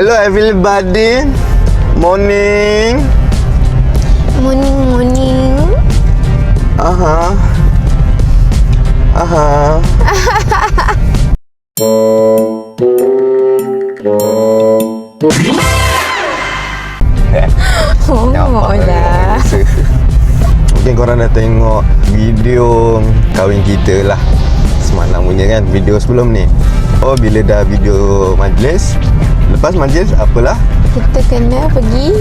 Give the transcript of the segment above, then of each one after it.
Hello everybody. Morning. Morning. Aha. Oh lah. Mungkin korang dah tengok video kahwin kita lah semalam punya kan, video sebelum ni. Oh, bila dah video majlis, lepas majlis apalah? Kita kena pergi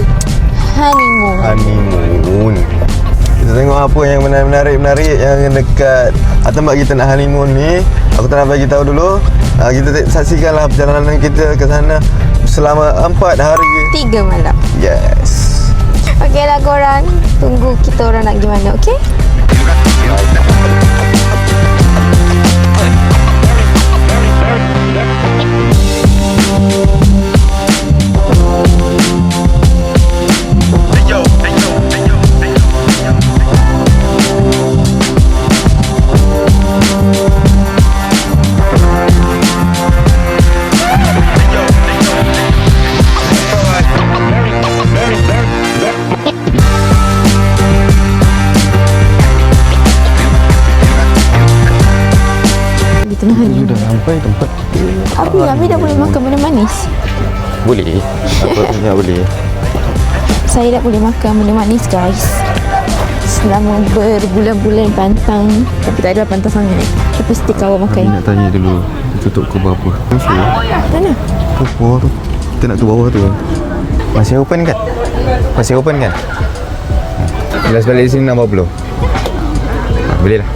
honeymoon. Kita tengok apa yang menarik yang dekat atas tempat kita nak honeymoon ni. Aku tak nak bagi tahu dulu. Kita saksikanlah perjalanan kita ke sana selama 4 hari 3 malam. Yes. Okey lah korang, tunggu kita orang nak gimana, okey? Kita dah sampai tempat kita. Abi dah boleh makan benda manis? Boleh. Apa tak boleh? Saya dah boleh makan benda manis, guys. Selama berbulan-bulan pantang. Tapi tak ada pantang sangat. Tapi stick awak makan. Nak tanya dulu, tutup ke berapa? Mana? Tu bawah tu. Kita nak tu bawah tu. Masih open kan? Jelas balik di sini nak 40. Boleh lah.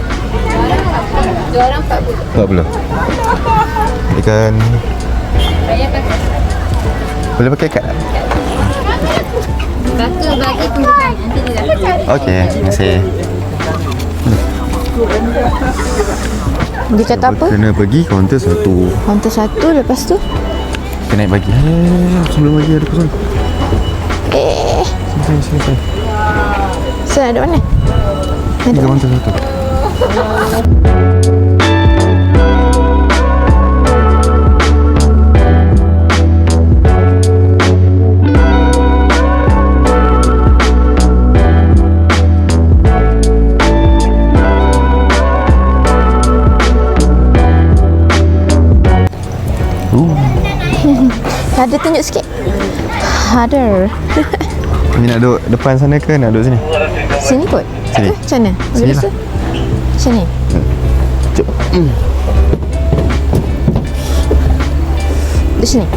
40. Ikan. Boleh pakai kad? Bagi tunggukan nanti dia dah. Okey, terima kasih. Dia kata apa? Kena pergi kaunter 1. Kaunter 1, lepas tu? Kita naik bagi. Sebelum bagi ada pesan. Sini. Saya ada mana? Ini kaunter 1. Ada tunjuk sikit. Ada. Ni nak duduk depan sana ke nak duduk sini? Sini kot. Sini. Macam mana? Sini lah. Sini. Cuk. Di sini.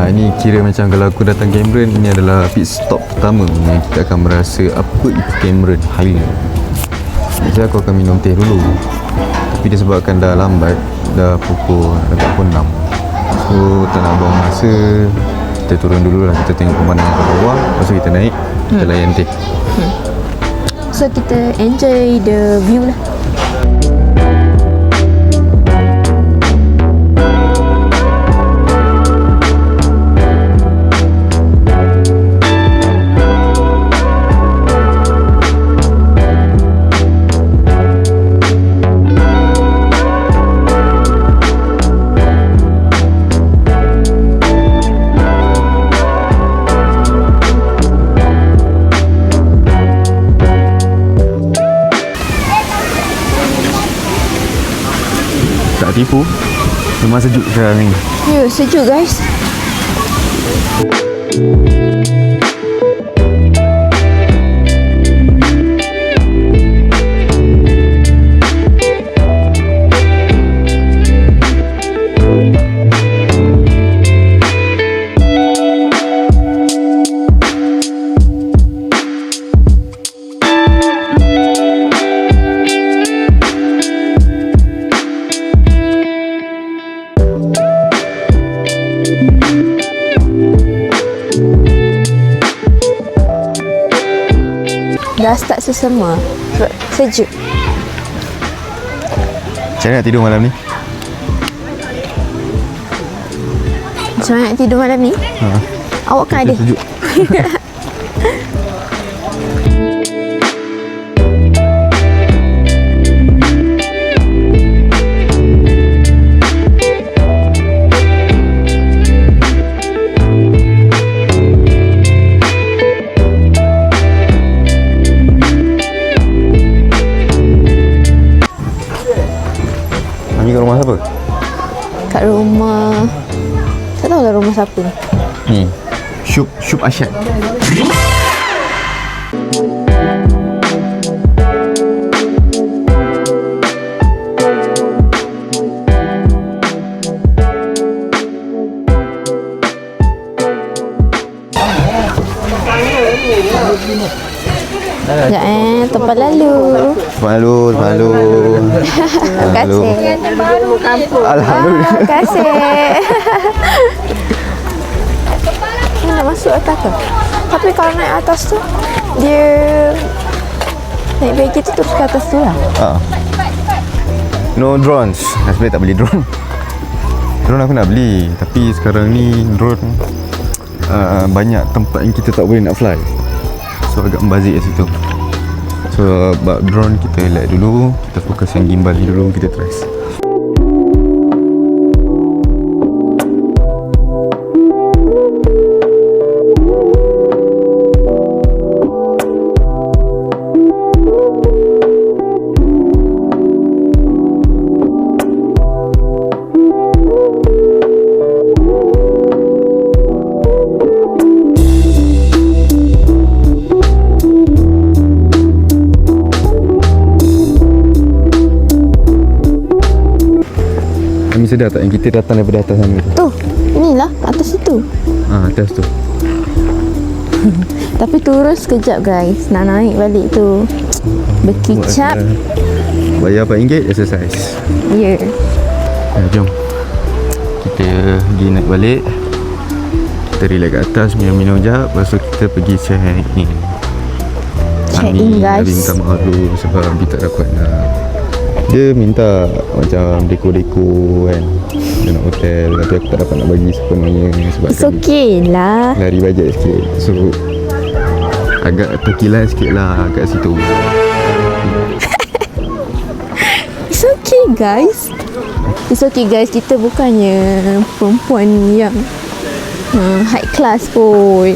Ini kira macam kalau aku datang Cameron, ini adalah pit stop pertama yang kita akan merasa apa itu Cameron Highland. Jadi aku akan minum teh dulu. Tapi disebabkan dah lambat, dah pukul 6. So tak nak buang masa, kita turun dulu lah, kita tengok pemandangan kat bawah. Lepas tu kita naik, kita layan teh. So kita enjoy the view lah. Tak tipu, memang sejuk sekarang ni. Ya, sejuk guys. Dah start sesama. Sejuk. Macam mana nak tidur malam ni? Macam mana nak tidur malam ni? Awak kan ada? Sejuk. siapa? Ni Syub Asyad. Sekejap tempat lalu. Malu. Terima kasih. Alhamdulillah. Terima kasih. Ni nak masuk atas ke? Tapi kalau naik atas tu, dia naik bagi tu terus ke atas tu lah. No drones. Sebenarnya tak beli drone. Drone aku nak beli, tapi sekarang ni drone banyak tempat yang kita tak boleh nak fly. So agak membazir kat situ. So about drone kita elak dulu, kita fokus yang gimbal ni dulu, kita test. Kami sedar tak yang kita datang daripada atas sana tu? Tu, inilah atas itu. Atas tu. Tapi turun sekejap guys. Nak naik balik tu berkicap. Bayar RM4 exercise. Ya. Jom kita pergi naik balik. Kita relax kat atas, minum-minum jap. Lepas tu kita pergi check in. Check in guys. Abi minta maaf dulu sebab Abi tak dapat nak. Dia minta macam deko-deko kan, dia nak hotel, tapi aku tak dapat nak bagi sepenuhnya sebab It's okay lah. lari bajet sikit. So agak terkilan sikit lah kat situ. It's okay guys. It's okay guys. Kita bukannya perempuan yang high class pun.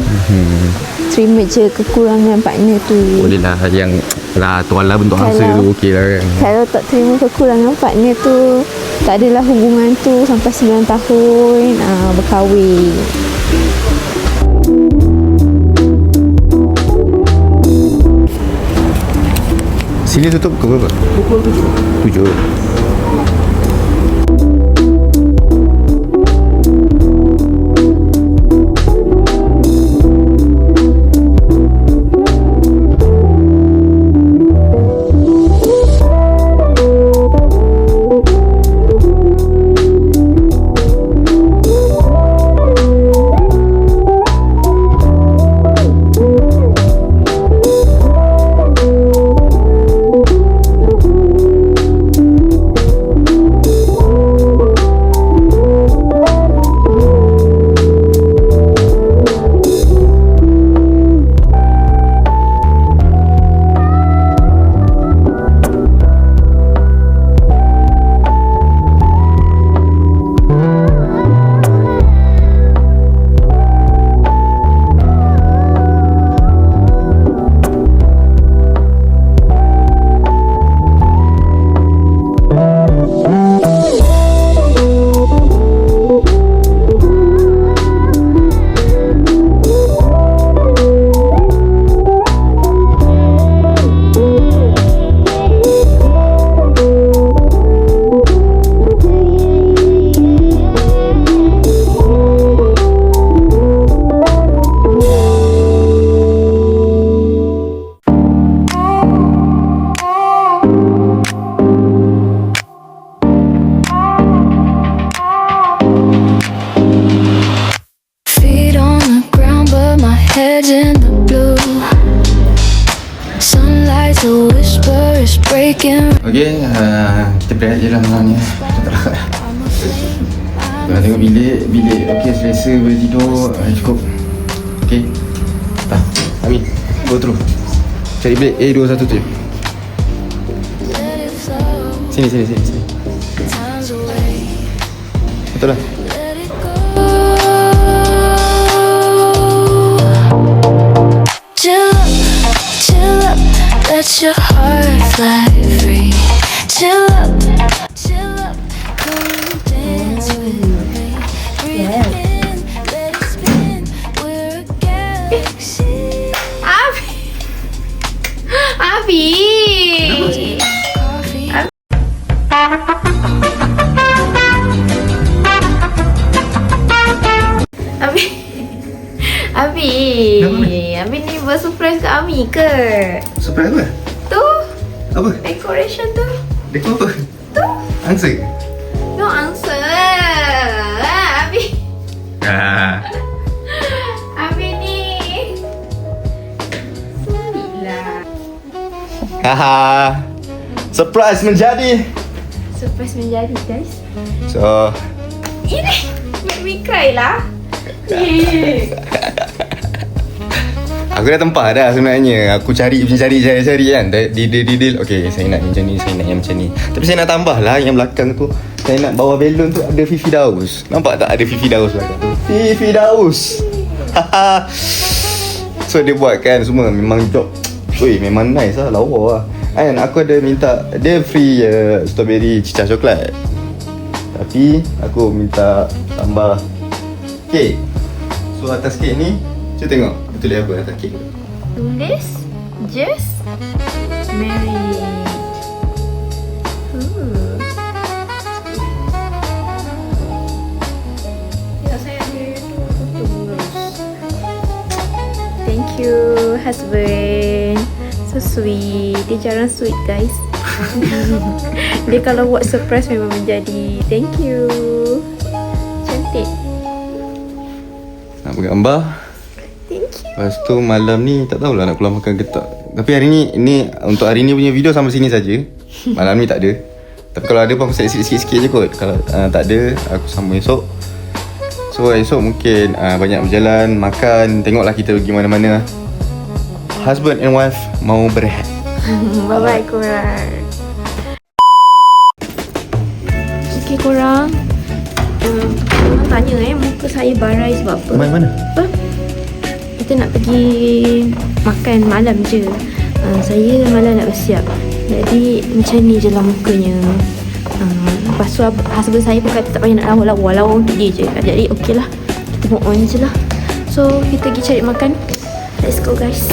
Terima je kekurangan partner tu. Boleh lah, yang lah tuan lah bentuk angsa Kalau- tu okey lah kan. Kalau tak terima kekurangan partner tu, tak adalah hubungan tu sampai 9 tahun berkahwin. Sini tutup pukul berapa? Pukul 7. Okay, kita berehat je lah malam ni. Kita tak rahat. Kita tengok bilik okay, selesa boleh tidur, cukup. Okay, dah. Amin, go through. Cari bilik A21 tu. Sini. Betul lah. Chill up, let your heart fly free. Chill up, come and dance with me. Breathe in, Abi Abi ni buat surprise kat Ami ke? Surprise apa? Tu Apa? decoration tu. Dekor apa? Tu Angsa? no answer. Abi Abi ni sulilah. Haha. Surprise menjadi. Surprise menjadi guys. So, Ini make me cry lah. Yeah. aku dah tempah dah sebenarnya. Aku cari kan. Deal. Okay, saya nak macam ni, saya nak yang macam ni. Tapi saya nak tambah lah yang belakang tu. Saya nak bawah belon tu ada Fifi Daus. Nampak tak ada Fifi Daus belakang tu? Fifi Daus. Haha. So dia buat kan semua memang job. Ui, memang nice lah, lawa lah. And aku ada minta, dia free strawberry cicah coklat. Tapi aku minta tambah kek. So atas kek ni, cuba tengok betul apa atas kek. Tulis Just Marry. Ya, saya ambil tu terus. Thank you husband. So sweet. Dia jarang sweet guys. Dia kalau buat surprise memang menjadi. Thank you. Cantik. Nak bergambar. Thank you. Lepas tu malam ni tak tahulah nak keluar makan ke tak. Tapi hari ni untuk hari ni punya video sampai sini saja. Malam ni tak ada. Tapi kalau ada pun aku set sikit-sikit je kot. Kalau tak ada, aku sambung esok. So esok mungkin banyak berjalan, makan, tengoklah kita pergi mana-mana. Husband and wife mau berehat. Bye-bye korang. Okay korang. Korang tanya muka saya barai sebab apa? Mana? Apa? Kita nak pergi makan malam je. Saya malam nak bersiap. Jadi macam ni je lah mukanya. Lepas tu husband saya pun kata tak payah nak lawa-lawa untuk dia je. Jadi okey lah. Kita move on je lah. So kita pergi cari makan. Let's go guys.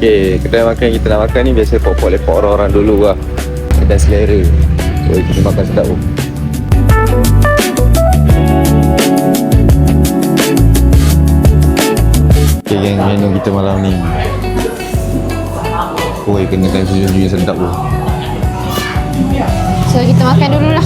Okay, kedai makan kita nak makan ni biasa pok-pok lepak orang-orang dulu lah. Kedai selera. So kita makan sedap pun. Okay geng, menu kita malam ni. Oi, kena kan susu yang sedap pun. So kita makan dulu lah.